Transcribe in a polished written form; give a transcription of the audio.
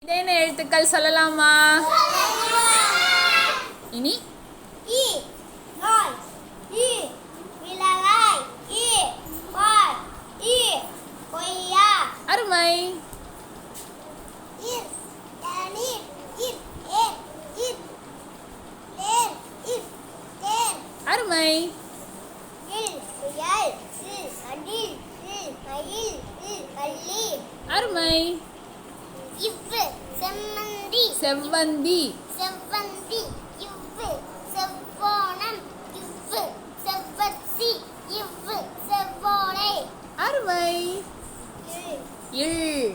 தேன எழுத்துக்கள் சொல்லலாமா? இனி இ நாய் இ விலங்காய் இ வால் இ கொய்யா. அருமை. இர் தண்ணீர் இர் ஏர் இர் லேர் இர் தேர். அருமை. இல் புயல் இல் அணில் இல் மயில் இல் பள்ளி. அருமை. இவ்வு செம்மந்தி செவ்வந்தி. செவ்வந்தி இவ்வு செவ்வானம் இவ்வு செவ்வரசி இவ்வு செவ்வாழை. அருமை. இல் இல்